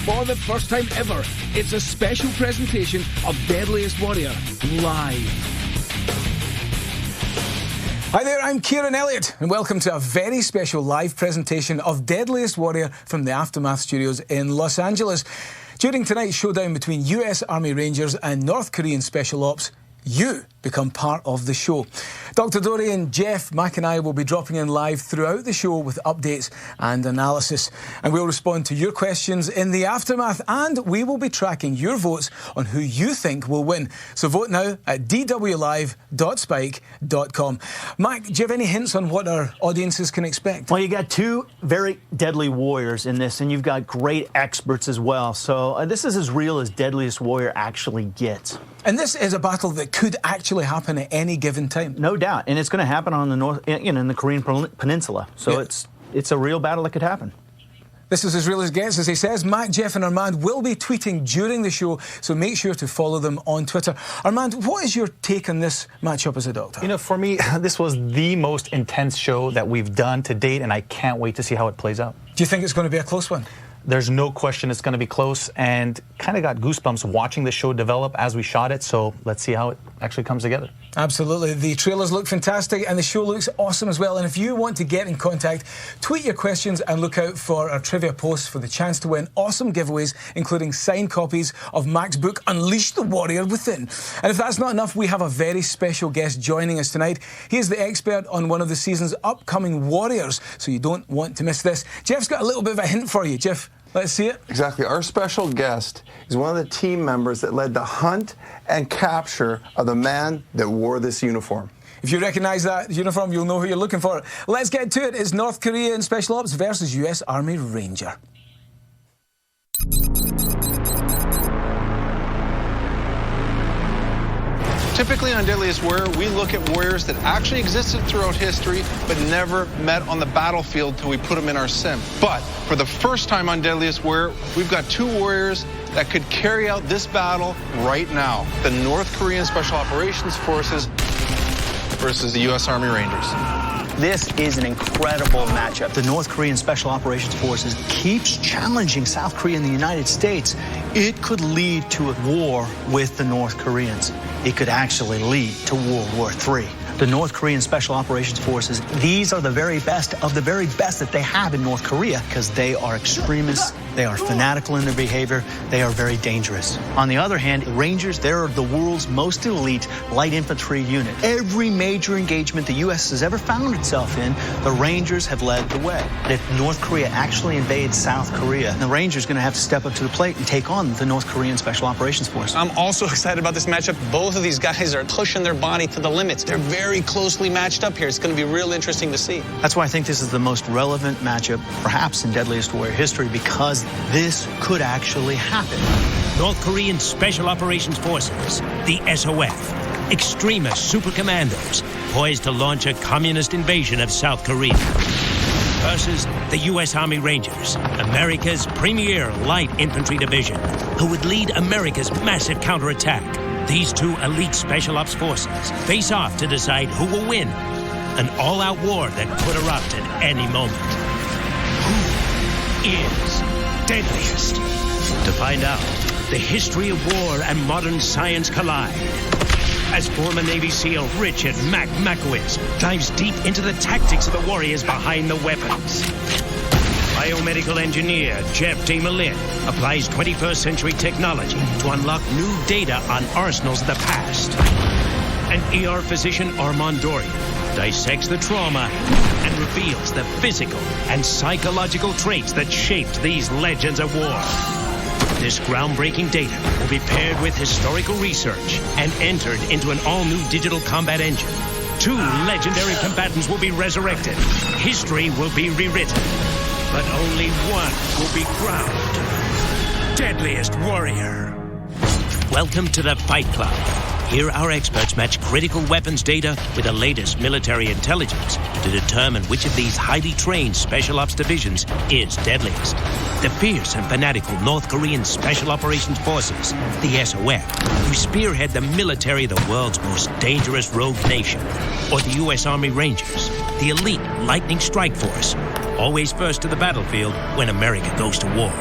for the first time ever, it's a special presentation of Deadliest Warrior live. Hi there, I'm Kieran Elliott, and welcome to a very special live presentation of Deadliest Warrior from the Aftermath Studios in Los Angeles. During tonight's showdown between US Army Rangers and North Korean Special Ops, you become part of the show. Dr. Dorian, Jeff, Mac and I will be dropping in live throughout the show with updates and analysis. And we'll respond to your questions in the aftermath, and we will be tracking your votes on who you think will win. So vote now at dwlive.spike.com. Mac, do you have any hints on what our audiences can expect? Well, you got two very deadly warriors in this, and you've got great experts as well. So this is as real as Deadliest Warrior actually gets. And this is a battle that could actually happen at any given time. No doubt, and it's going to happen on the north, in the Korean Peninsula. So yeah. it's a real battle that could happen. This is as real as it gets, as he says. Mac, Jeff and Armand will be tweeting during the show, so make sure to follow them on Twitter. Armand, what is your take on this matchup as a doctor? You know, for me, this was the most intense show that we've done to date, and I can't wait to see how it plays out. Do you think it's going to be a close one? There's no question it's going to be close, and kind of got goosebumps watching the show develop as we shot it, so let's see how it actually comes together. Absolutely. The trailers look fantastic, and the show looks awesome as well. And if you want to get in contact, tweet your questions and look out for our trivia posts for the chance to win awesome giveaways, including signed copies of Mac's book, Unleash the Warrior Within. And if that's not enough, we have a very special guest joining us tonight. He is the expert on one of the season's upcoming warriors, so you don't want to miss this. Jeff's got a little bit of a hint for you. Jeff, let's see it. Exactly. Our special guest is one of the team members that led the hunt and capture of the man that wore this uniform. If you recognize that uniform, you'll know who you're looking for. Let's get to it. It's North Korean Special Ops versus US Army Ranger. Typically on Deadliest Warrior, we look at warriors that actually existed throughout history but never met on the battlefield till we put them in our sim. But for the first time on Deadliest Warrior, we've got two warriors that could carry out this battle right now. The North Korean Special Operations Forces versus the US Army Rangers. This is an incredible matchup. The North Korean Special Operations Forces keeps challenging South Korea and the United States. It could lead to a war with the North Koreans. It could actually lead to World War III. The North Korean Special Operations Forces, these are the very best of the very best that they have in North Korea, because they are extremists, they are fanatical in their behavior, they are very dangerous. On the other hand, the Rangers, they're the world's most elite light infantry unit. Every major engagement the U.S. has ever found itself in, the Rangers have led the way. But if North Korea actually invades South Korea, the Rangers are going to have to step up to the plate and take on the North Korean Special Operations Force. I'm also excited about this matchup. Both of these guys are pushing their body to the limits. They're very closely matched up here. It's going to be real interesting to see. That's why I think this is the most relevant matchup, perhaps in Deadliest Warrior history, because this could actually happen. North Korean Special Operations Forces, the SOF, extremist super commandos, poised to launch a communist invasion of South Korea, versus the U.S. Army Rangers, America's premier light infantry division, who would lead America's massive counterattack. These two elite special ops forces face off to decide who will win. An all-out war that could erupt at any moment. Who is deadliest? To find out, the history of war and modern science collide. As former Navy SEAL Richard Mac Makowitz dives deep into the tactics of the warriors behind the weapons. Biomedical engineer Jeff DeMolin applies 21st century technology to unlock new data on arsenals of the past. And ER physician Armand Dorian dissects the trauma and reveals the physical and psychological traits that shaped these legends of war. This groundbreaking data will be paired with historical research and entered into an all-new digital combat engine. Two legendary combatants will be resurrected. History will be rewritten. But only one will be crowned Deadliest Warrior. Welcome to the Fight Club. Here our experts match critical weapons data with the latest military intelligence to determine which of these highly trained Special Ops divisions is deadliest. The fierce and fanatical North Korean Special Operations Forces, the SOF, who spearhead the military of the world's most dangerous rogue nation, or the U.S. Army Rangers, the elite Lightning Strike Force, always first to the battlefield when America goes to war.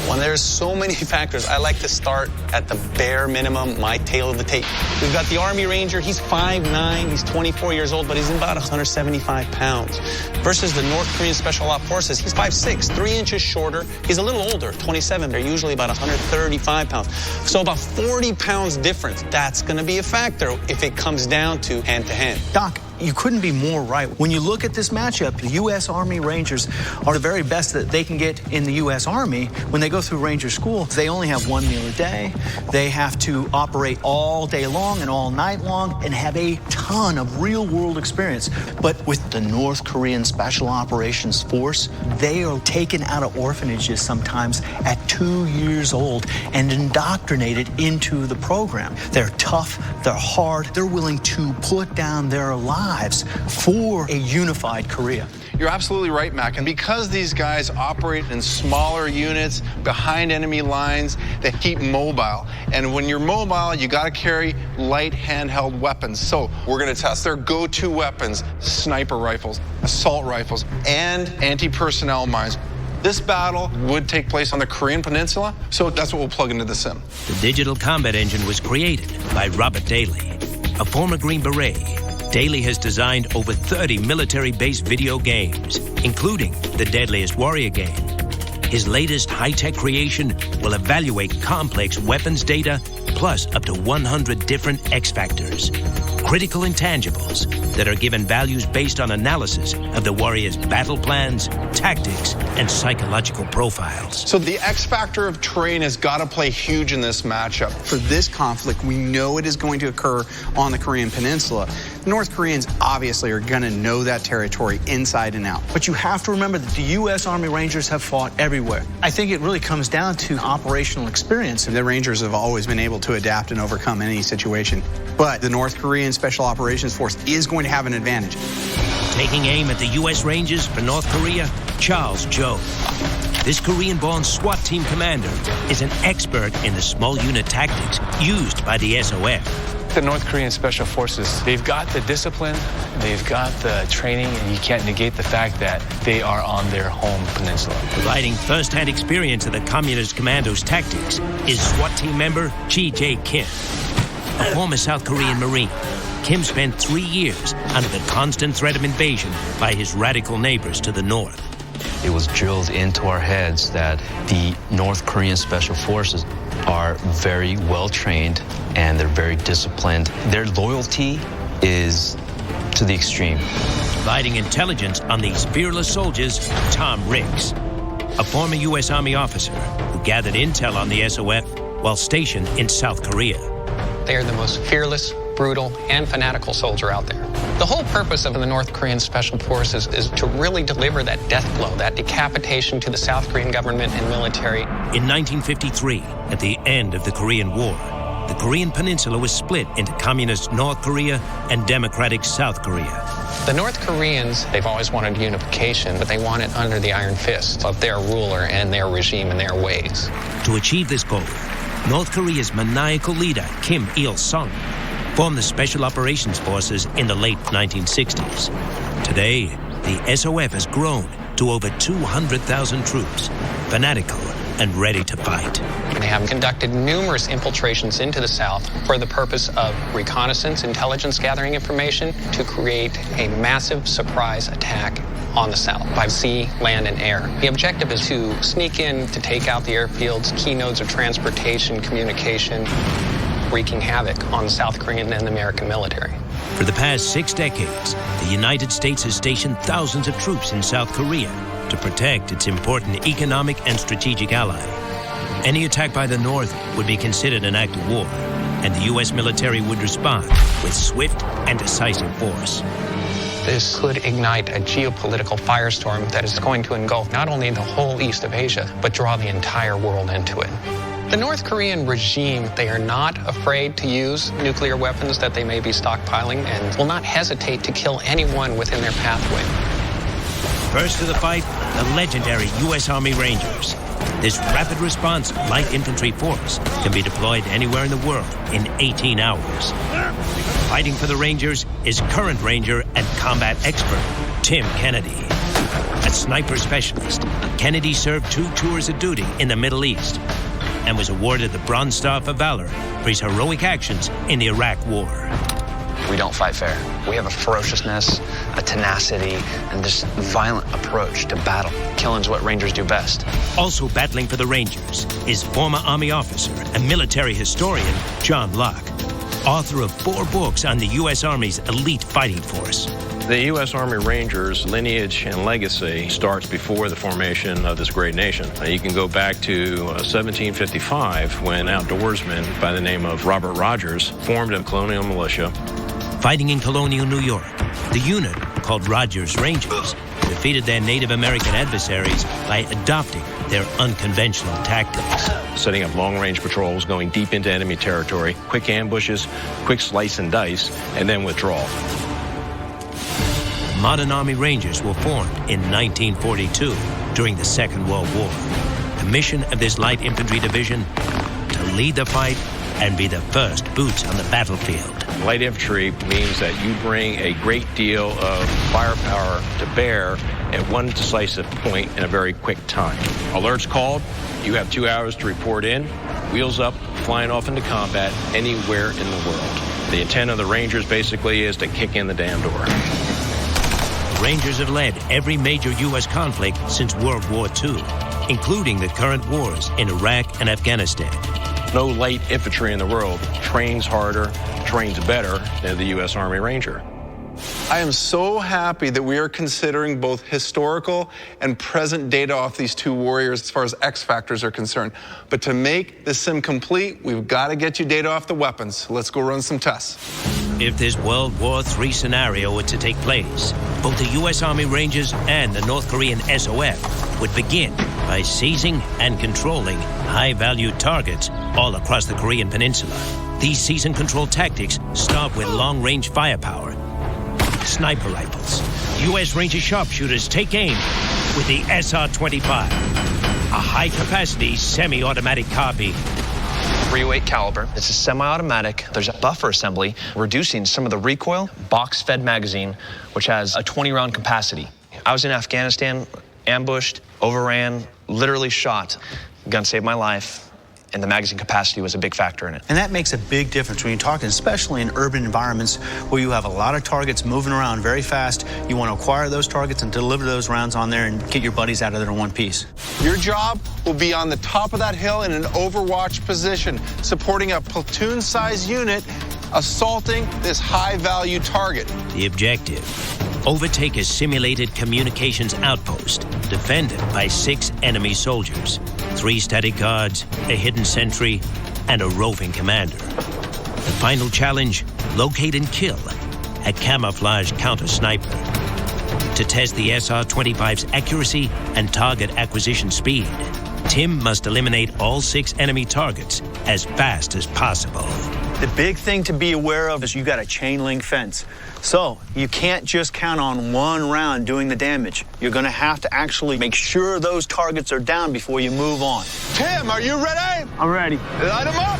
When there's so many factors, I like to start at the bare minimum, my tail of the tape. We've got the Army Ranger. He's 5'9", he's 24 years old, but he's about 175 pounds. Versus the North Korean Special Op Forces, he's 5'6", 3 inches shorter. He's a little older, 27. They're usually about 135 pounds. So about 40 pounds difference. That's going to be a factor if it comes down to hand-to-hand. Doc, you couldn't be more right. When you look at this matchup, the U.S. Army Rangers are the very best that they can get in the U.S. Army. When they go through Ranger School, they only have 1 meal a day. They have to operate all day long and all night long and have a ton of real-world experience. But with the North Korean Special Operations Force, they are taken out of orphanages sometimes at 2 years old and indoctrinated into the program. They're tough, they're hard, they're willing to put down their lives for a unified Korea. You're absolutely right, Mac. And because these guys operate in smaller units behind enemy lines, they keep mobile. And when you're mobile, you got to carry light handheld weapons. So we're going to test their go-to weapons: sniper rifles, assault rifles, and anti-personnel mines. This battle would take place on the Korean Peninsula, so that's what we'll plug into the sim. The digital combat engine was created by Robert Daly, a former Green Beret. Daly has designed over 30 military-based video games, including the Deadliest Warrior game. His latest high-tech creation will evaluate complex weapons data, plus up to 100 different X-factors, critical intangibles that are given values based on analysis of the warrior's battle plans, tactics, and psychological profiles. So the X factor of terrain has got to play huge in this matchup. For this conflict, we know it is going to occur on the Korean Peninsula. The North Koreans obviously are going to know that territory inside and out. But you have to remember that the U.S. Army Rangers have fought everywhere. I think it really comes down to operational experience. The Rangers have always been able to adapt and overcome any situation. But the North Korean Special Operations Force is going to have an advantage. Taking aim at the U.S. Rangers for North Korea, Charles Joe. This Korean-born SWAT team commander is an expert in the small unit tactics used by the SOF. The North Korean Special Forces, they've got the discipline, they've got the training, and you can't negate the fact that they are on their home peninsula. Providing first-hand experience of the Communist Commandos' tactics is SWAT team member G.J. Kim. A former South Korean Marine, Kim spent 3 years under the constant threat of invasion by his radical neighbors to the north. It was drilled into our heads that the North Korean Special Forces are very well trained and they're very disciplined. Their loyalty is to the extreme. Providing intelligence on these fearless soldiers, Tom Ricks, a former U.S. Army officer who gathered intel on the SOF while stationed in South Korea. They are the most fearless, brutal, and fanatical soldier out there. The whole purpose of the North Korean Special Forces is to really deliver that death blow, that decapitation to the South Korean government and military. In 1953, at the end of the Korean War, the Korean Peninsula was split into Communist North Korea and Democratic South Korea. The North Koreans, they've always wanted unification, but they want it under the iron fist of their ruler and their regime and their ways. To achieve this goal, North Korea's maniacal leader, Kim Il-sung, formed the Special Operations Forces in the late 1960s. Today, the SOF has grown to over 200,000 troops, fanatical and ready to fight. They have conducted numerous infiltrations into the South for the purpose of reconnaissance, intelligence gathering information to create a massive surprise attack on the South by sea, land, and air. The objective is to sneak in to take out the airfields, key nodes of transportation, communication, wreaking havoc on the South Korean and the American military. For the past 6 decades, the United States has stationed thousands of troops in South Korea to protect its important economic and strategic ally. Any attack by the North would be considered an act of war, and the U.S. military would respond with swift and decisive force. This could ignite a geopolitical firestorm that is going to engulf not only the whole east of Asia, but draw the entire world into it. The North Korean regime, they are not afraid to use nuclear weapons that they may be stockpiling and will not hesitate to kill anyone within their pathway. First to the fight, the legendary U.S. Army Rangers. This rapid response light infantry force can be deployed anywhere in the world in 18 hours. Fighting for the Rangers is current Ranger and combat expert Tim Kennedy. A sniper specialist, Kennedy served 2 tours of duty in the Middle East and was awarded the Bronze Star for Valor for his heroic actions in the Iraq War. We don't fight fair. We have a ferociousness, a tenacity, and this violent approach to battle. Killing's what Rangers do best. Also battling for the Rangers is former Army officer and military historian John Locke, author of 4 books on the U.S. Army's elite fighting force. The U.S. Army Rangers lineage and legacy starts before the formation of this great nation. You can go back to 1755 when outdoorsmen by the name of Robert Rogers formed a colonial militia. Fighting in colonial New York, the unit, called Rogers Rangers, defeated their Native American adversaries by adopting their unconventional tactics. Setting up long-range patrols, going deep into enemy territory, quick ambushes, quick slice and dice, and then withdrawal. Modern Army Rangers were formed in 1942 during the Second World War. The mission of this light infantry division, to lead the fight and be the first boots on the battlefield. Light infantry means that you bring a great deal of firepower to bear at one decisive point in a very quick time. Alerts called, you have 2 hours to report in, wheels up, flying off into combat anywhere in the world. The intent of the Rangers basically is to kick in the damn door. The Rangers have led every major U.S. conflict since World War II, including the current wars in Iraq and Afghanistan. No light infantry in the world trains harder, trains better than the U.S. Army Ranger. I am so happy that we are considering both historical and present data off these 2 warriors as far as X factors are concerned. But to make the sim complete, we've got to get you data off the weapons. Let's go run some tests. If this World War III scenario were to take place, both the U.S. Army Rangers and the North Korean SOF would begin by seizing and controlling high-value targets all across the Korean Peninsula. These seize and control tactics start with long-range firepower, sniper rifles. U.S. Ranger sharpshooters take aim with the SR-25, a high-capacity semi-automatic carbine. 308 caliber. It's a semi-automatic. There's a buffer assembly, reducing some of the recoil. Box-fed magazine, which has a 20-round capacity. I was in Afghanistan, ambushed, overran, literally shot. Gun saved my life, and the magazine capacity was a big factor in it. And that makes a big difference when you're talking, especially in urban environments where you have a lot of targets moving around very fast. You want to acquire those targets and deliver those rounds on there and get your buddies out of there in one piece. Your job will be on the top of that hill in an overwatch position, supporting a platoon-sized unit assaulting this high-value target. The objective: overtake a simulated communications outpost defended by 6 enemy soldiers, 3 static guards, a hidden sentry, and a roving commander. The final challenge: locate and kill a camouflage counter-sniper. To test the SR-25's accuracy and target acquisition speed, Tim must eliminate all 6 enemy targets as fast as possible. The big thing to be aware of is you got a chain link fence. So you can't just count on one round doing the damage. You're going to have to actually make sure those targets are down before you move on. Tim, are you ready? I'm ready. Light them up.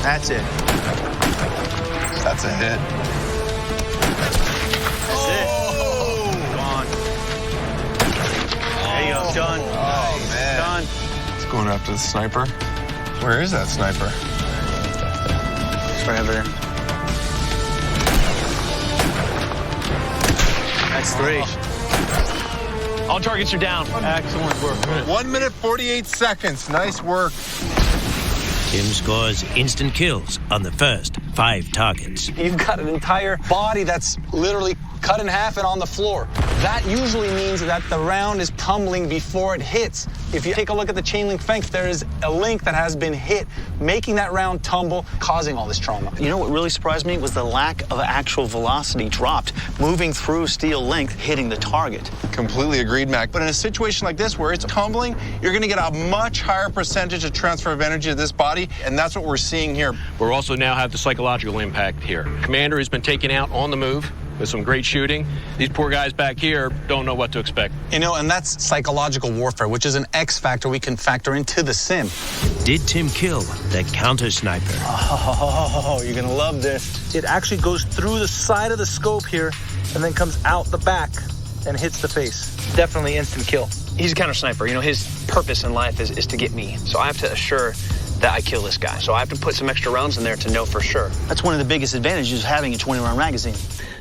That's it. That's a hit. That's it. Come on. There you go. Done. Oh, man. Done. It's going after the sniper. Where is that sniper? It's right over there. That's 3. All targets are down. Excellent work. 1 minute, 48 seconds. Nice work. Tim scores instant kills on the first 5 targets. You've got an entire body that's literally cut in half and on the floor. That usually means that the round is tumbling before it hits. If you take a look at the chain link fence, there is a link that has been hit, making that round tumble, causing all this trauma. You know what really surprised me was the lack of actual velocity dropped, moving through steel length, hitting the target. Completely agreed, Mac. But in a situation like this where it's tumbling, you're going to get a much higher percentage of transfer of energy to this body, and that's what we're seeing here. We also now have the psychological impact here. Commander has been taken out on the move. with some great shooting. These poor guys back here don't know what to expect. You know, and that's psychological warfare, which is an X factor we can factor into the sim. Did Tim kill the counter sniper? Oh, you're gonna love this. It actually goes through the side of the scope here and then comes out the back and hits the face. Definitely instant kill. He's a counter sniper. You know, his purpose in life is to get me. So I have to assure that I kill this guy. So I have to put some extra rounds in there to know for sure. That's one of the biggest advantages of having a 20-round magazine.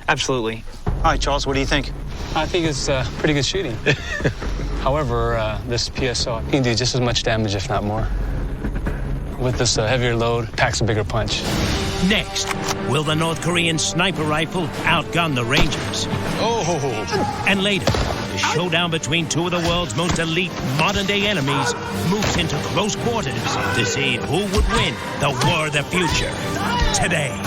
Absolutely. All right, Charles, what do you think? I think it's pretty good shooting. However, this PSL can do just as much damage, if not more. With this heavier load, packs a bigger punch. Next, will the North Korean sniper rifle outgun the Rangers? Oh! And later, the showdown between two of the world's most elite modern-day enemies moves into close quarters to see who would win the war of the future. Today.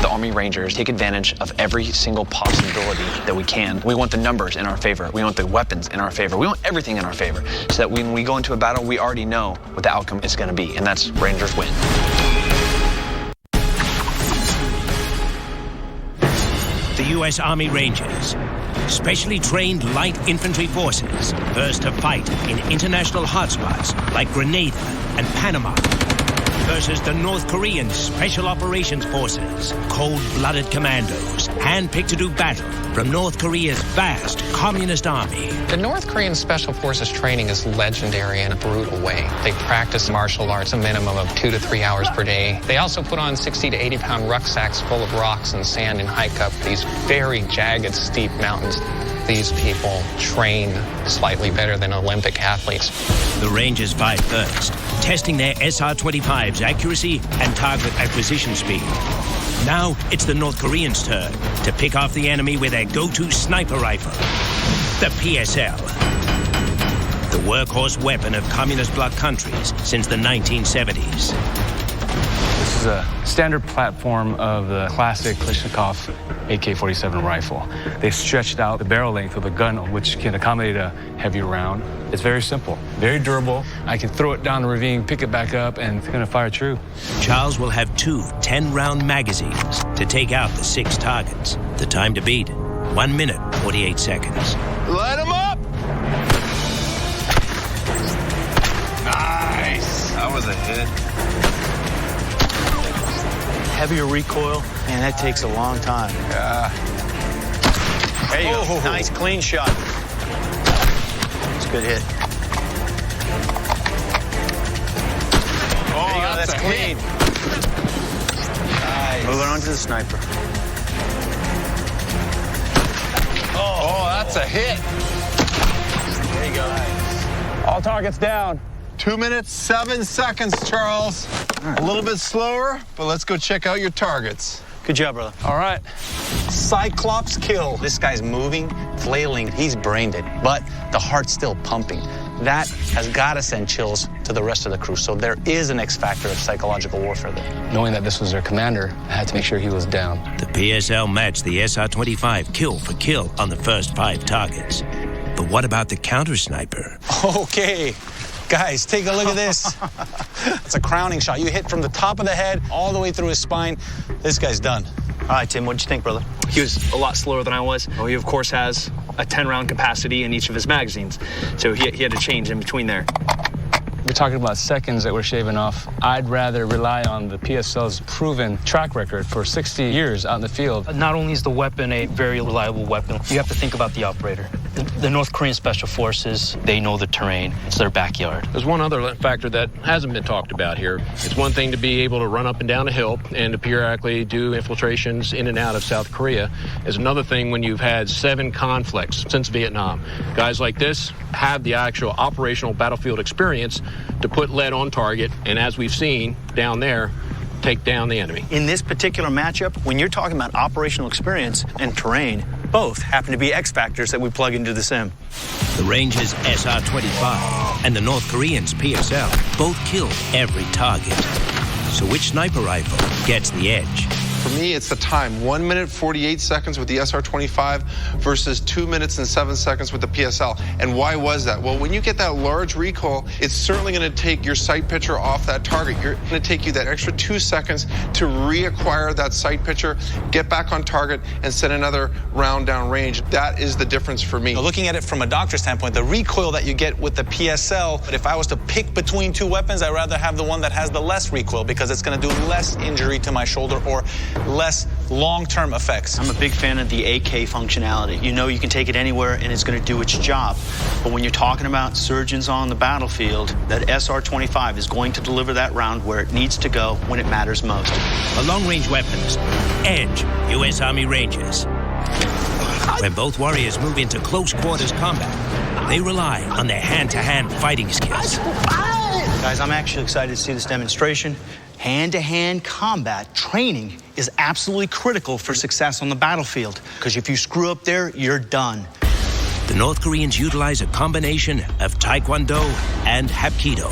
The Army Rangers take advantage of every single possibility that we can. We want the numbers in our favor. We want the weapons in our favor. We want everything in our favor so that when we go into a battle, we already know what the outcome is going to be, and that's Rangers win. The U.S. Army Rangers, specially trained light infantry forces, first to fight in international hotspots like Grenada and Panama, versus the North Korean Special Operations Forces, cold-blooded commandos, handpicked to do battle from North Korea's vast communist army. The North Korean Special Forces training is legendary in a brutal way. They practice martial arts a minimum of 2 to 3 hours per day. They also put on 60 to 80-pound rucksacks full of rocks and sand and hike up these very jagged, steep mountains. These people train slightly better than Olympic athletes. The Rangers fight first, testing their SR-25's accuracy and target acquisition speed. Now it's the North Koreans' turn to pick off the enemy with their go-to sniper rifle, the PSL. The workhorse weapon of communist bloc countries since the 1970s. This is a standard platform of the classic Kalashnikov AK-47 rifle. They stretched out the barrel length of the gun, which can accommodate a heavier round. It's very simple, very durable. I can throw it down the ravine, pick it back up, and it's going to fire true. Charles will have 2 10-round magazines to take out the 6 targets. The time to beat, 1 minute, 48 seconds. Light them up! Nice. That was a hit. Heavier recoil, man, that takes a long time. Yeah. There you go. Nice, clean shot. It's a good hit. Oh, There you go, that's clean. Nice. Moving on to the sniper. Oh, that's a hit. There you go. Nice. All targets down. 2 minutes, 7 seconds, Charles. Right. A little bit slower, but let's go check out your targets. Good job, brother. All right. Cyclops kill. This guy's moving, flailing. He's brained it, but the heart's still pumping. That has got to send chills to the rest of the crew. So there is an X factor of psychological warfare there. Knowing that this was their commander, I had to make sure he was down. The PSL matched the SR-25 kill for kill on the first 5 targets. But what about the counter sniper? Okay. Guys, take a look at this. It's a crowning shot. You hit from the top of the head all the way through his spine. This guy's done. All right, Tim, what'd you think, brother? He was a lot slower than I was. Well, he, of course, has a 10-round capacity in each of his magazines. So he had to change in between there. We're talking about seconds that we're shaving off. I'd rather rely on the PSL's proven track record for 60 years out in the field. Not only is the weapon a very reliable weapon, you have to think about the operator. The North Korean Special Forces, they know the terrain. It's their backyard. There's one other factor that hasn't been talked about here. It's one thing to be able to run up and down a hill and to periodically do infiltrations in and out of South Korea. It's another thing when you've had 7 conflicts since Vietnam. Guys like this have the actual operational battlefield experience to put lead on target, and as we've seen down there, take down the enemy. In this particular matchup, when you're talking about operational experience and terrain, both happen to be X factors that we plug into the sim. The Rangers' SR-25 and the North Koreans' PSL both kill every target. So which sniper rifle gets the edge? For me, it's the time. 1 minute 48 seconds with the SR-25 versus 2 minutes and 7 seconds with the PSL. And why was that? Well, when you get that large recoil, it's certainly going to take your sight picture off that target. You're going to take you that extra 2 seconds to reacquire that sight picture, get back on target, and send another round down range. That is the difference for me. Now, looking at it from a doctor's standpoint, the recoil that you get with the PSL, but if I was to pick between two weapons, I'd rather have the one that has the less recoil because it's going to do less injury to my shoulder or less long-term effects. I'm a big fan of the AK functionality. You know you can take it anywhere and it's going to do its job. But when you're talking about surgeons on the battlefield, that SR-25 is going to deliver that round where it needs to go when it matters most. For long-range weapons, Edge, U.S. Army Rangers. When both warriors move into close quarters combat, they rely on their hand-to-hand fighting skills. Guys, I'm actually excited to see this demonstration. Hand-to-hand combat training is absolutely critical for success on the battlefield, because if you screw up there, you're done. The North Koreans utilize a combination of Taekwondo and Hapkido.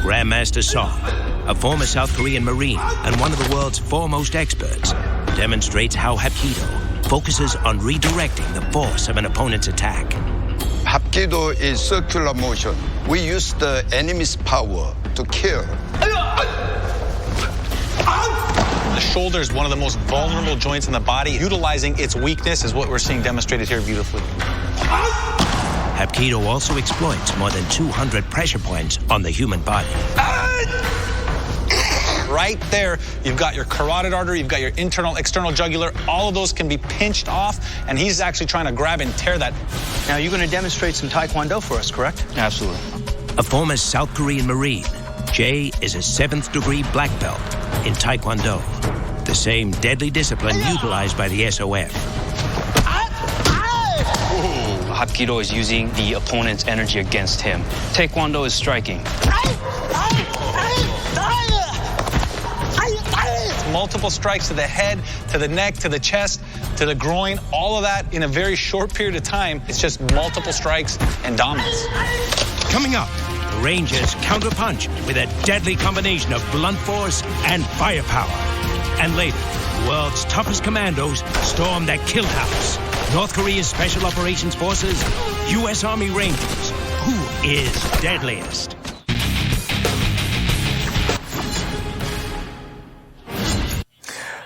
Grandmaster Song, a former South Korean Marine and one of the world's foremost experts, demonstrates how Hapkido focuses on redirecting the force of an opponent's attack. Hapkido is circular motion. We use the enemy's power to kill. The shoulder is one of the most vulnerable joints in the body. Utilizing its weakness is what we're seeing demonstrated here beautifully. Hapkido also exploits more than 200 pressure points on the human body. Right there, you've got your carotid artery, you've got your internal, external jugular. All of those can be pinched off, and he's actually trying to grab and tear that. Now, you're going to demonstrate some Taekwondo for us, correct? Absolutely. A former South Korean Marine, Jay is a 7th degree black belt in Taekwondo, the same deadly discipline utilized by the SOF. Hapkido is using the opponent's energy against him. Taekwondo is striking. Multiple strikes to the head, to the neck, to the chest, to the groin, all of that in a very short period of time. It's just multiple strikes and dominance. Coming up, the Rangers counterpunch with a deadly combination of blunt force and firepower. And later, the world's toughest commandos storm that kill house. North Korea's Special Operations Forces, U.S. Army Rangers. Who is deadliest?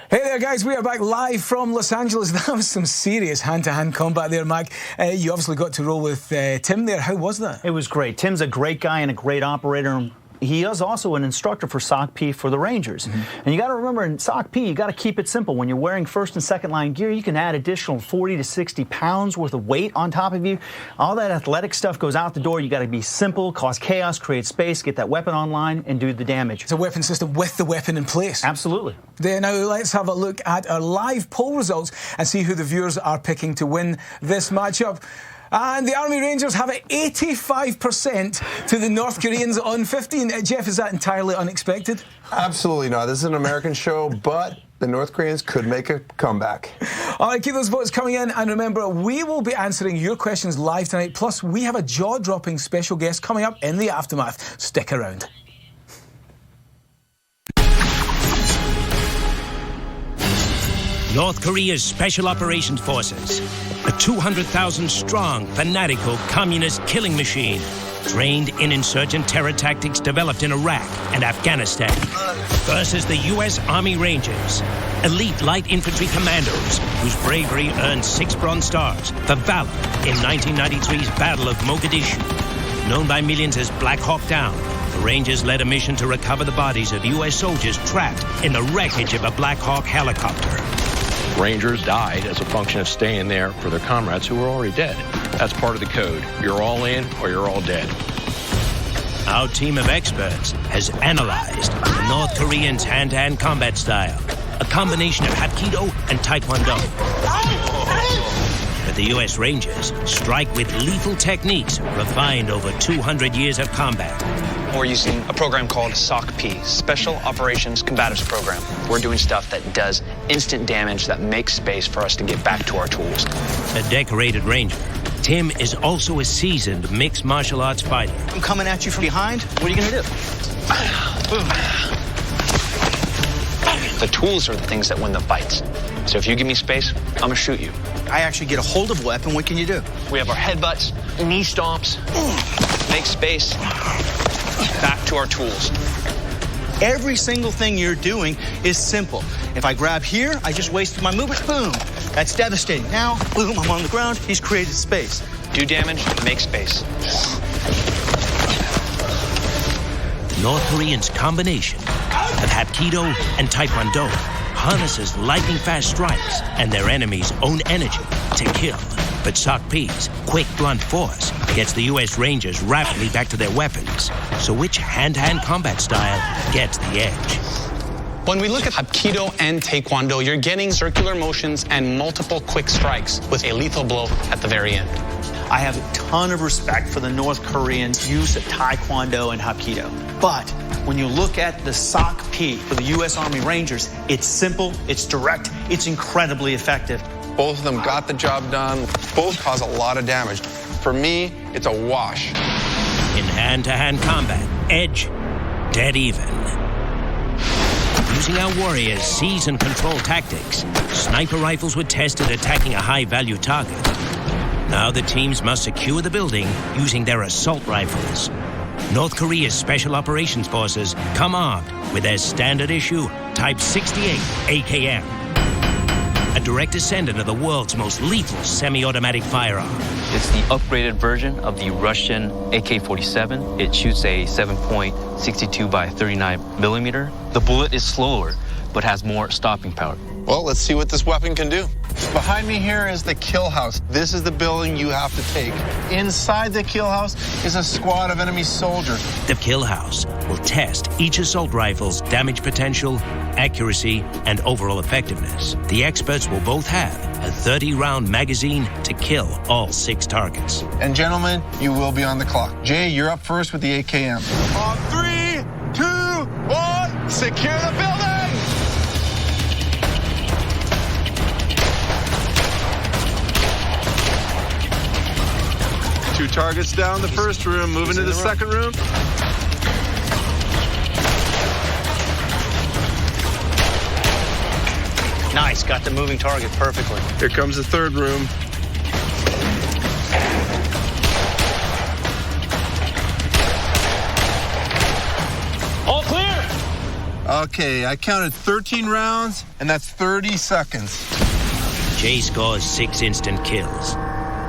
Hey there, guys. We are back live from Los Angeles. That was some serious hand-to-hand combat there, Mac. You obviously got to roll with Tim there. How was that? It was great. Tim's a great guy and a great operator. He is also an instructor for SOC-P for the Rangers. And you got to remember, in SOC-P, you got to keep it simple. When you're wearing first and second line gear, you can add additional 40 to 60 pounds worth of weight on top of you. All that athletic stuff goes out the door. You got to be simple, cause chaos, create space, get that weapon online, and do the damage. It's a weapon system with the weapon in place. Absolutely. Now let's have a look at our live poll results and see who the viewers are picking to win this matchup. And the Army Rangers have it 85% to the North Koreans on 15. Jeff, is that entirely unexpected? Absolutely not. This is an American show, but the North Koreans could make a comeback. All right, keep those votes coming in. And remember, we will be answering your questions live tonight. Plus, we have a jaw-dropping special guest coming up in the aftermath. Stick around. North Korea's Special Operations Forces, a 200,000-strong, fanatical communist killing machine, trained in insurgent terror tactics developed in Iraq and Afghanistan, versus the U.S. Army Rangers, elite light infantry commandos whose bravery earned 6 Bronze Stars for valor in 1993's Battle of Mogadishu. Known by millions as Black Hawk Down, the Rangers led a mission to recover the bodies of U.S. soldiers trapped in the wreckage of a Black Hawk helicopter. Rangers died as a function of staying there for their comrades who were already dead. That's part of the code. You're all in or you're all dead. Our team of experts has analyzed the North Koreans' hand-to-hand combat style, a combination of Hapkido and Taekwondo. But the U.S. Rangers strike with lethal techniques refined over 200 years of combat. We're using a program called SOC-P, Special Operations Combatives Program. We're doing stuff that does instant damage, that makes space for us to get back to our tools. A decorated ranger, Tim is also a seasoned mixed martial arts fighter. I'm coming at you from behind. What are you going to do? The tools are the things that win the fights. So if you give me space, I'm gonna shoot you. I actually get a hold of a weapon, what can you do? We have our headbutts, knee stomps, make space, back to our tools. Every single thing you're doing is simple. If I grab here, I just wasted my movement, boom. That's devastating. Now, boom, I'm on the ground, he's created space. Do damage, make space. The North Koreans' combination of Hapkido and Taekwondo harnesses lightning-fast strikes and their enemy's own energy to kill. But Sok P's quick, blunt force gets the U.S. Rangers rapidly back to their weapons. So which hand-to-hand combat style gets the edge? When we look at Hapkido and Taekwondo, you're getting circular motions and multiple quick strikes with a lethal blow at the very end. I have a ton of respect for the North Koreans' use of Taekwondo and Hapkido. But when you look at the Sok P for the U.S. Army Rangers, it's simple, it's direct, it's incredibly effective. Both of them got the job done. Both cause a lot of damage. For me, it's a wash. In hand-to-hand combat, edge, dead even. Using our warriors' seize and control tactics, sniper rifles were tested attacking a high-value target. Now the teams must secure the building using their assault rifles. North Korea's Special Operations Forces come armed with their standard issue Type 68 AKM, a direct descendant of the world's most lethal semi-automatic firearm. It's the upgraded version of the Russian AK-47. It shoots a 7.62 by 39 millimeter. The bullet is slower, but has more stopping power. Well, let's see what this weapon can do. Behind me here is the kill house. This is the building you have to take. Inside the kill house is a squad of enemy soldiers. The kill house will test each assault rifle's damage potential, accuracy, and overall effectiveness. The experts will both have a 30-round magazine to kill all 6 targets. And gentlemen, you will be on the clock. Jay, you're up first with the AKM. On 3, 2, 1, secure the building! Two targets down the first room, moving to the second room. Nice, got the moving target perfectly. Here comes the third room. All clear! Okay, I counted 13 rounds, and that's 30 seconds. Jay scores 6 instant kills.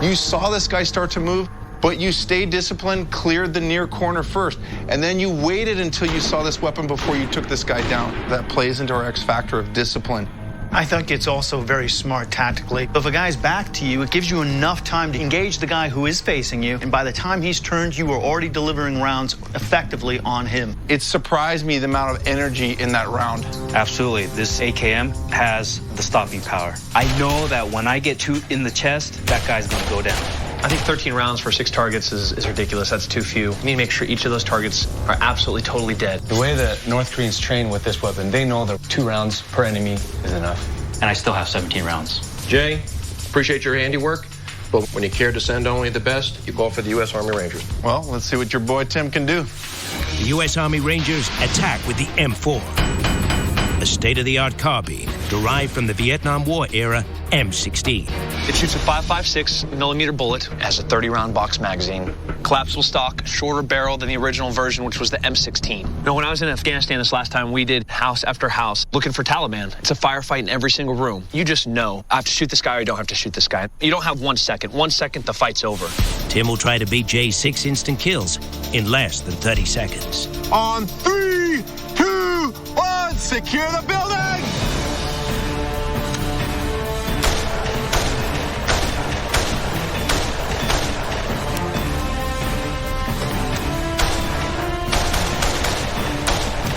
You saw this guy start to move, but you stayed disciplined, cleared the near corner first, and then you waited until you saw this weapon before you took this guy down. That plays into our X factor of discipline. I think it's also very smart tactically. If a guy's back to you, it gives you enough time to engage the guy who is facing you, and by the time he's turned, you are already delivering rounds effectively on him. It surprised me the amount of energy in that round. Absolutely. This AKM has the stopping power. I know that when I get 2 in the chest, that guy's going to go down. I think 13 rounds for 6 targets is ridiculous. That's too few. You need to make sure each of those targets are absolutely totally dead. The way that North Koreans train with this weapon, they know that 2 rounds per enemy is enough. And I still have 17 rounds. Jay, appreciate your handiwork, but when you care to send only the best, you call for the U.S. Army Rangers. Well, let's see what your boy Tim can do. The U.S. Army Rangers attack with the M4, a state-of-the-art carbine derived from the Vietnam War era M16. It shoots a 5.56 millimeter bullet, has a 30-round box magazine, collapsible stock, shorter barrel than the original version, which was the M16. Now, when I was in Afghanistan this last time, we did house after house looking for Taliban. It's a firefight in every single room. You just know, I have to shoot this guy or I don't have to shoot this guy. You don't have 1 second. 1 second, the fight's over. Tim will try to beat Jay's 6 instant kills in less than 30 seconds. On 3, 2, 1, secure the building!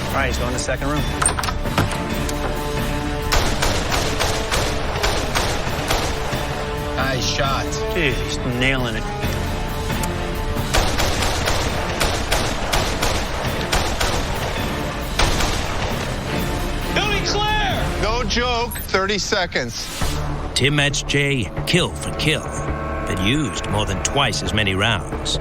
All right, he's going to the second room. Nice shot. Dude, he's nailing it. Building clear! No joke, 30 seconds. Tim matched Jay kill for kill, but used more than twice as many rounds.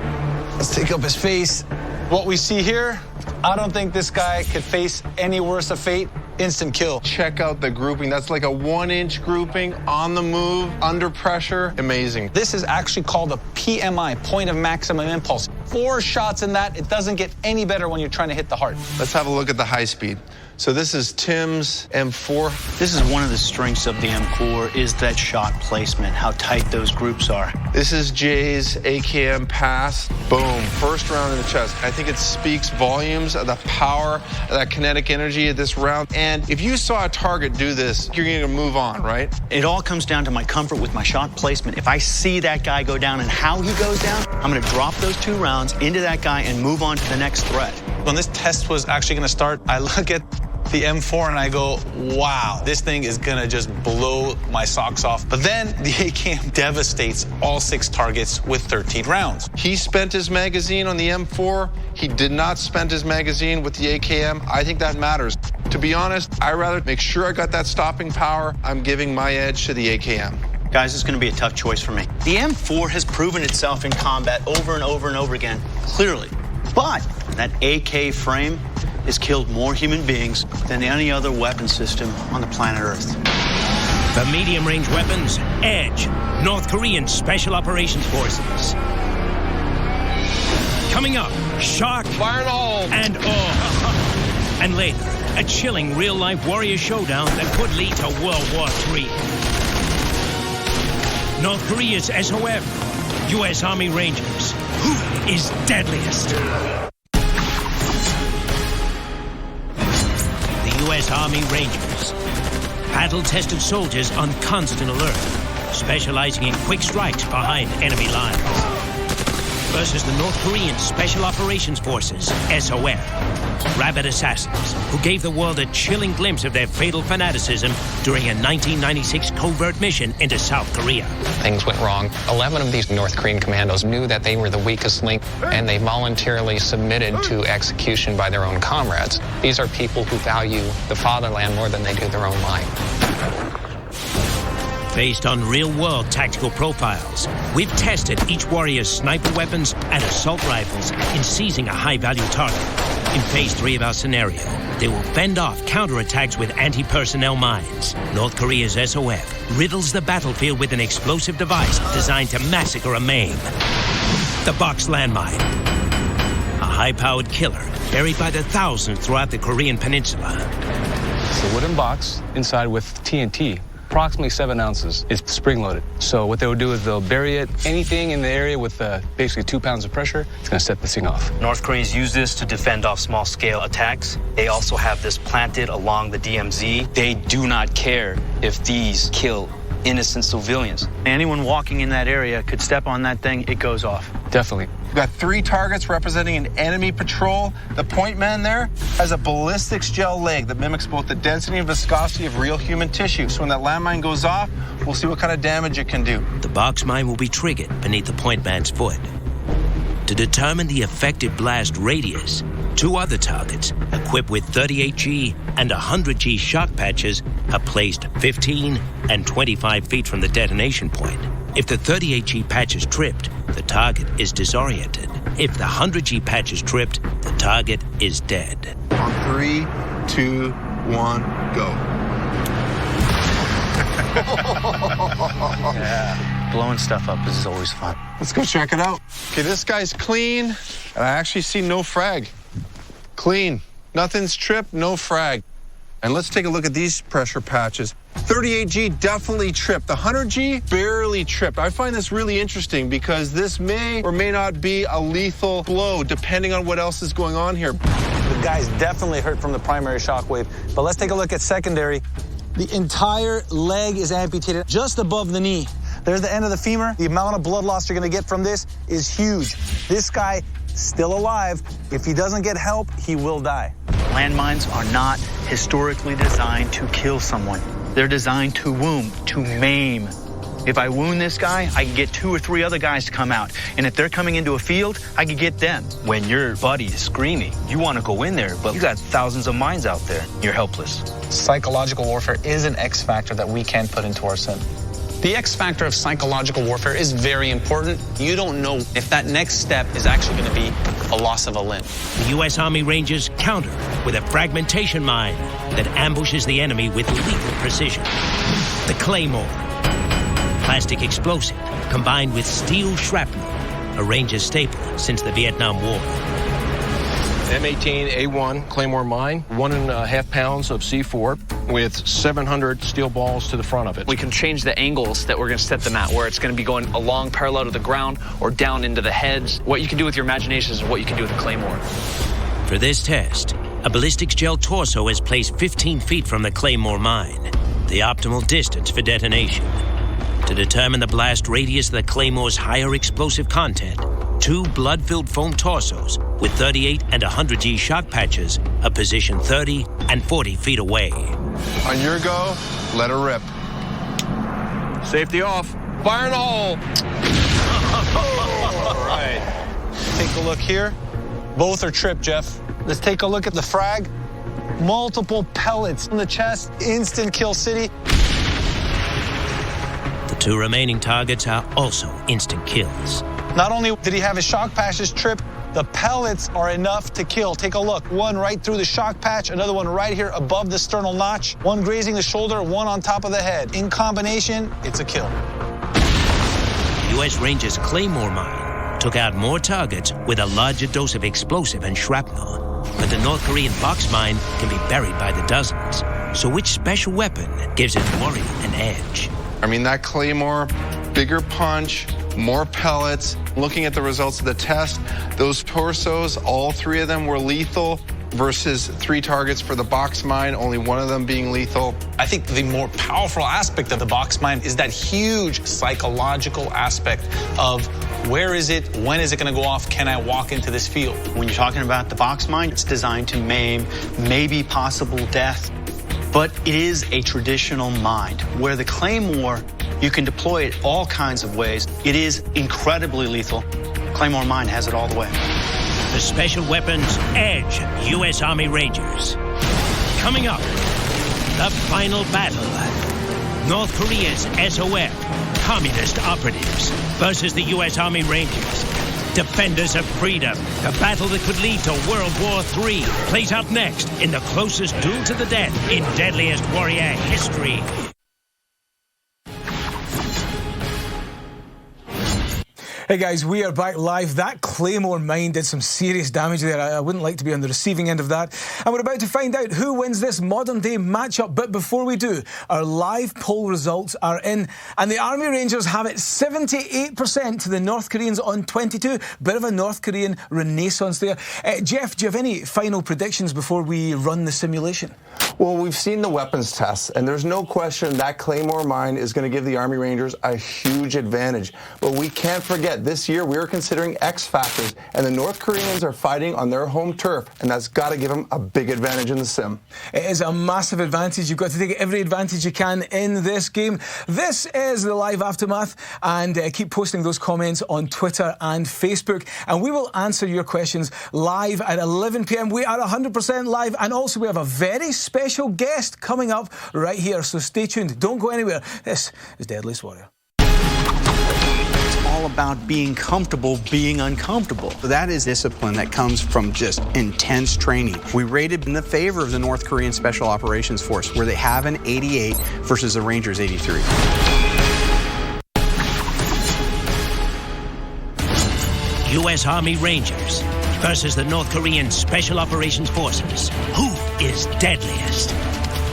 Let's take up his face. What we see here, I don't think this guy could face any worse a fate instant kill. Check out the grouping. That's like a 1-inch grouping on the move, under pressure. Amazing. This is actually called a PMI, point of maximum impulse. 4 shots in that. It doesn't get any better when you're trying to hit the heart. Let's have a look at the high speed. So this is Tim's M4. This is one of the strengths of the M4 is that shot placement, how tight those groups are. This is Jay's AKM pass. Boom, first round in the chest. I think it speaks volumes of the power, of that kinetic energy of this round. And if you saw a target do this, you're going to move on, right? It all comes down to my comfort with my shot placement. If I see that guy go down and how he goes down, I'm going to drop those 2 rounds into that guy and move on to the next threat. When this test was actually going to start, I look at the M4 and I go, wow, this thing is going to just blow my socks off. But then the AKM devastates all 6 targets with 13 rounds. He spent his magazine on the M4. He did not spend his magazine with the AKM. I think that matters. To be honest, I'd rather make sure I got that stopping power. I'm giving my edge to the AKM. Guys, it's going to be a tough choice for me. The M4 has proven itself in combat over and over and over again, clearly. But that AK frame has killed more human beings than any other weapon system on the planet Earth. The medium-range weapons, Edge, North Korean Special Operations Forces. Coming up, shock, fire in the hole, and awe. And later, a chilling real-life warrior showdown that could lead to World War III. North Korea's SOF, U.S. Army Rangers. Who is deadliest? U.S. Army Rangers. Battle-tested soldiers on constant alert, specializing in quick strikes behind enemy lines. Versus the North Korean Special Operations Forces, SOF. Rabid assassins who gave the world a chilling glimpse of their fatal fanaticism during a 1996 covert mission into South Korea. Things went wrong. 11 of these North Korean commandos knew that they were the weakest link, and they voluntarily submitted to execution by their own comrades. These are people who value the fatherland more than they do their own life. Based on real-world tactical profiles, we've tested each warrior's sniper weapons and assault rifles in seizing a high-value target. In Phase 3 of our scenario, they will fend off counterattacks with anti-personnel mines. North Korea's SOF riddles the battlefield with an explosive device designed to massacre a maim. The Box Landmine. A high-powered killer buried by the thousands throughout the Korean peninsula. It's a wooden box inside with TNT. Approximately 7 ounces. It's spring-loaded. So what they'll do is they'll bury it. Anything in the area with basically 2 pounds of pressure, it's going to set the thing off. North Koreans use this to defend off small-scale attacks. They also have this planted along the DMZ. They do not care if these kill innocent civilians. Anyone walking in that area could step on that thing, it goes off. Definitely. We've got 3 targets representing an enemy patrol. The point man there has a ballistics gel leg that mimics both the density and viscosity of real human tissue. So when that landmine goes off, we'll see what kind of damage it can do. The box mine will be triggered beneath the point man's foot. To determine the effective blast radius, 2 other targets, equipped with 38G and 100G shock patches, are placed 15 and 25 feet from the detonation point. If the 38G patch is tripped, the target is disoriented. If the 100G patch is tripped, the target is dead. On 3, 2, 1, go. Yeah, blowing stuff up is always fun. Let's go check it out. Okay, this guy's clean, and I actually see no frag. Clean. Nothing's tripped, no frag. And let's take a look at these pressure patches. 38G definitely tripped. The 100G barely tripped. I find this really interesting because this may or may not be a lethal blow depending on what else is going on here. The guy's definitely hurt from the primary shockwave, but let's take a look at secondary. The entire leg is amputated just above the knee. There's the end of the femur. The amount of blood loss you're gonna get from this is huge. This guy, still alive. If he doesn't get help, he will die. Landmines are not historically designed to kill someone. They're designed to wound, to maim. If I wound this guy, I can get 2 or 3 other guys to come out. And if they're coming into a field, I can get them. When your buddy is screaming, you want to go in there, but you got thousands of mines out there. You're helpless. Psychological warfare is an X factor that we can put into our sim. The X factor of psychological warfare is very important. You don't know if that next step is actually going to be a loss of a limb. The U.S. Army Rangers counter with a fragmentation mine that ambushes the enemy with lethal precision. The Claymore, plastic explosive combined with steel shrapnel, a Ranger staple since the Vietnam War. M18A1 Claymore mine, 1.5 pounds of C4 with 700 steel balls to the front of it. We can change the angles that we're going to set them at, where it's going to be going along parallel to the ground or down into the heads. What you can do with your imagination is what you can do with a Claymore. For this test, a ballistics gel torso is placed 15 feet from the Claymore mine, the optimal distance for detonation. To determine the blast radius of the Claymore's higher explosive content, 2 blood-filled foam torsos with 38 and 100G shock patches are positioned 30 and 40 feet away. On your go, let her rip. Safety off. Fire in the hole. All right. Take a look here. Both are tripped, Jeff. Let's take a look at the frag. Multiple pellets in the chest. Instant kill city. The 2 remaining targets are also instant kills. Not only did he have his shock patches tripped, the pellets are enough to kill. Take a look. One right through the shock patch, another one right here above the sternal notch, one grazing the shoulder, one on top of the head. In combination, it's a kill. The U.S. Rangers' Claymore mine took out more targets with a larger dose of explosive and shrapnel. But the North Korean box mine can be buried by the dozens. So which special weapon gives its warrior an edge? I mean, that Claymore, bigger punch, more pellets. Looking at the results of the test, those torsos, all 3 of them were lethal versus 3 targets for the box mine, only 1 of them being lethal. I think the more powerful aspect of the box mine is that huge psychological aspect of where is it, when is it going to go off, can I walk into this field? When you're talking about the box mine, it's designed to maim, maybe possible death. But it is a traditional mine, where the Claymore, you can deploy it all kinds of ways. It is incredibly lethal. Claymore mine has it all the way. The Special Weapons Edge U.S. Army Rangers. Coming up, the final battle. North Korea's SOF, communist operatives, versus the U.S. Army Rangers, defenders of freedom. The battle that could lead to World War III plays out next in the closest duel to the death in Deadliest Warrior history. Hey guys, we are back live. That Claymore mine did some serious damage there. I wouldn't like to be on the receiving end of that. And we're about to find out who wins this modern day matchup. But before we do, our live poll results are in. And the Army Rangers have it 78% to the North Koreans on 22. Bit of a North Korean renaissance there. Jeff, do you have any final predictions before we run the simulation? Well, we've seen the weapons tests, and there's no question that Claymore mine is going to give the Army Rangers a huge advantage. But we can't forget, this year we are considering X factors, and the North Koreans are fighting on their home turf, and that's got to give them a big advantage in the sim. It is a massive advantage. You've got to take every advantage you can in this game. This is the live aftermath, and keep posting those comments on Twitter and Facebook, and we will answer your questions live at 11 p.m. We are 100% live, and also we have a very special guest coming up right here, so stay tuned. Don't go anywhere. This is Deadliest Warrior. It's all about being comfortable being uncomfortable. That is discipline that comes from just intense training. We rated in the favor of the North Korean Special Operations Force, where they have an 88 versus the Rangers 83. U.S. Army Rangers versus the North Korean Special Operations Forces. Who is deadliest?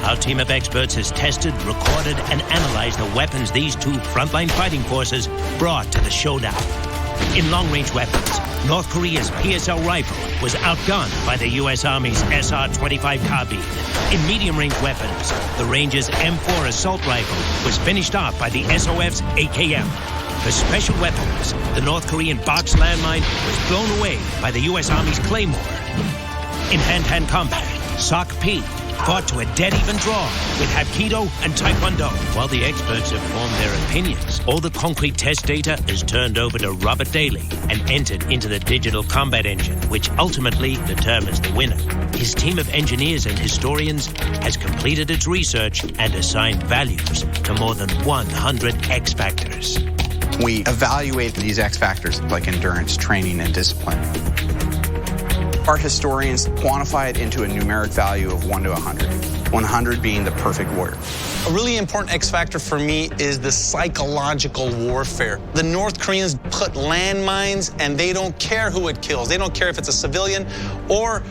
Our team of experts has tested, recorded, and analyzed the weapons these 2 frontline fighting forces brought to the showdown. In long-range weapons, North Korea's PSL rifle was outgunned by the U.S. Army's SR-25 carbine. In medium-range weapons, the Rangers' M4 assault rifle was finished off by the SOF's AKM. For special weapons, the North Korean box landmine was blown away by the U.S. Army's Claymore. In hand-to-hand combat, SOC P fought to a dead-even draw with Hapkido and Taekwondo. While the experts have formed their opinions, all the concrete test data is turned over to Robert Daly and entered into the digital combat engine, which ultimately determines the winner. His team of engineers and historians has completed its research and assigned values to more than 100 X factors. We evaluate these X factors like endurance, training, and discipline. Our historians quantify it into a numeric value of 1 to 100. 100 being the perfect warrior. A really important X factor for me is the psychological warfare. The North Koreans put landmines and they don't care who it kills. They don't care if it's a civilian or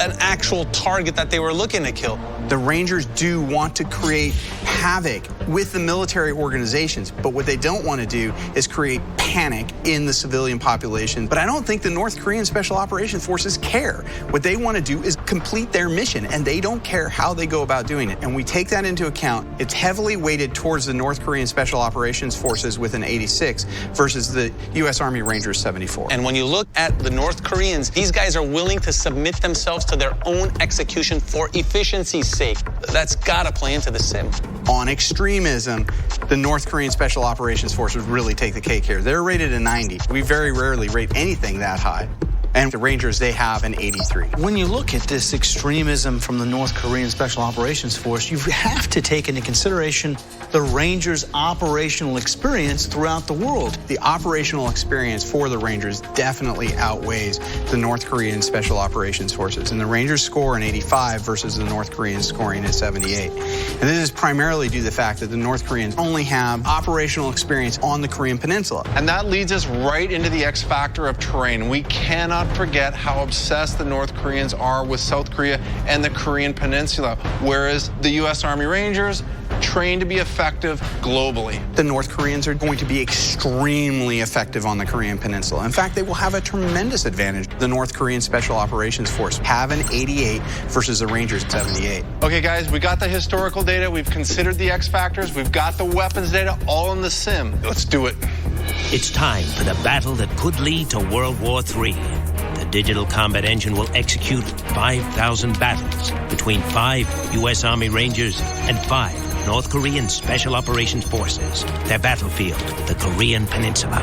an actual target that they were looking to kill. The Rangers do want to create havoc with the military organizations, but what they don't want to do is create panic in the civilian population. But I don't think the North Korean Special Operations Forces care. What they want to do is complete their mission, and they don't care how they go about doing it. And we take that into account. It's heavily weighted towards the North Korean Special Operations Forces with an 86 versus the U.S. Army Rangers 74. And when you look at the North Koreans, these guys are willing to submit themselves to their own execution for efficiency's sake. That's got to play into the sim. On extremism, the North Korean Special Operations Forces really take the cake here. They're rated a 90. We very rarely rate anything that high. And the Rangers, they have an 83. When you look at this extremism from the North Korean Special Operations Force, you have to take into consideration the Rangers' operational experience throughout the world. The operational experience for the Rangers definitely outweighs the North Korean Special Operations Forces. And the Rangers score an 85 versus the North Koreans scoring a 78. And this is primarily due to the fact that the North Koreans only have operational experience on the Korean Peninsula. And that leads us right into the X factor of terrain. We cannot forget how obsessed the North Koreans are with South Korea and the Korean Peninsula, whereas the U.S. Army Rangers trained to be effective globally. The North Koreans are going to be extremely effective on the Korean Peninsula. In fact, they will have a tremendous advantage. The North Korean Special Operations Force have an 88 versus the Rangers 78. Okay, guys, we got the historical data. We've considered the X factors. We've got the weapons data all in the sim. Let's do it. It's time for the battle that could lead to World War III. The digital combat engine will execute 5,000 battles between 5 U.S. Army Rangers and 5 North Korean Special Operations Forces. Their battlefield, the Korean Peninsula.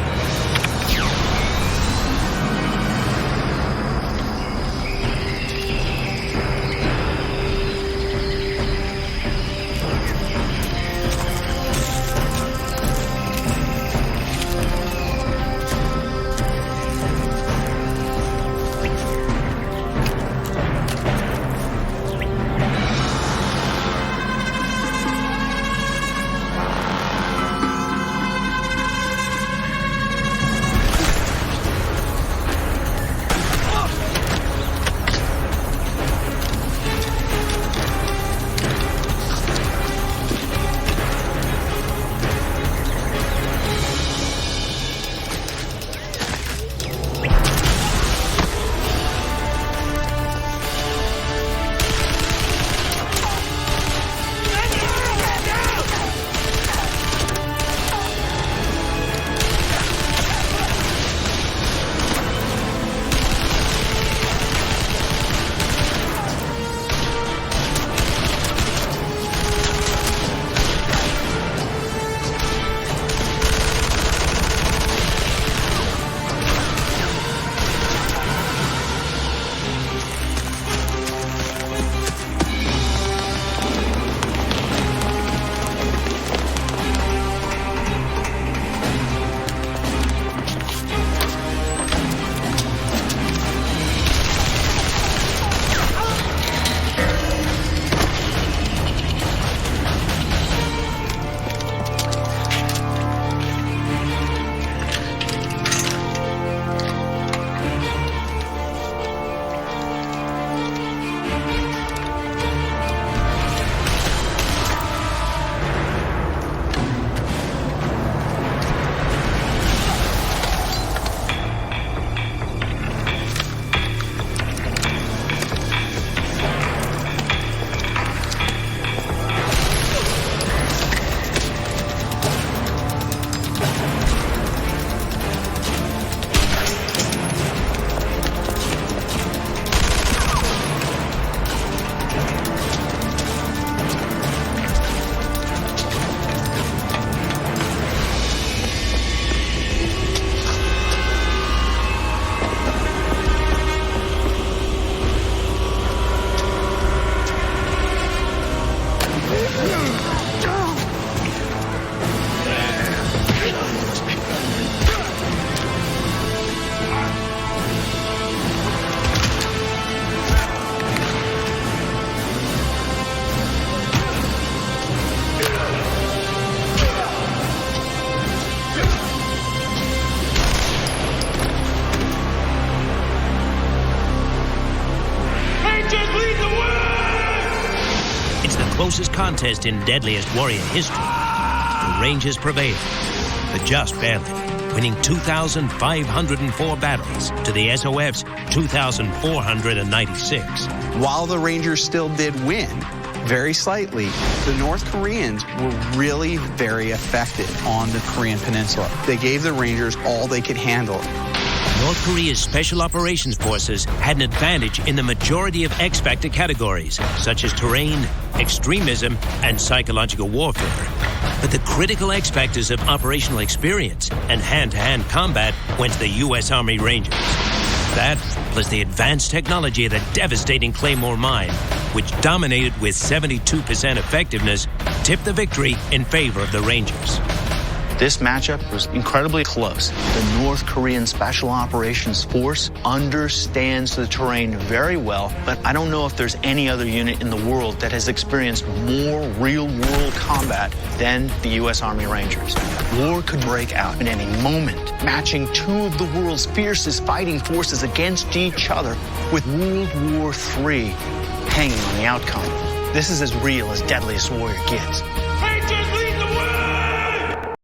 closest contest in Deadliest Warrior history, the Rangers prevailed, but just barely, winning 2,504 battles to the SOF's 2,496. While the Rangers still did win, very slightly, the North Koreans were really very effective on the Korean Peninsula. They gave the Rangers all they could handle. North Korea's Special Operations Forces had an advantage in the majority of X-Factor categories, such as terrain, extremism, and psychological warfare. But the critical X-Factors of operational experience and hand-to-hand combat went to the U.S. Army Rangers. That, plus the advanced technology of the devastating Claymore mine, which dominated with 72% effectiveness, tipped the victory in favor of the Rangers. This matchup was incredibly close. The North Korean Special Operations Force understands the terrain very well, but I don't know if there's any other unit in the world that has experienced more real-world combat than the U.S. Army Rangers. War could break out at any moment, matching two of the world's fiercest fighting forces against each other, with World War III hanging on the outcome. This is as real as Deadliest Warrior gets.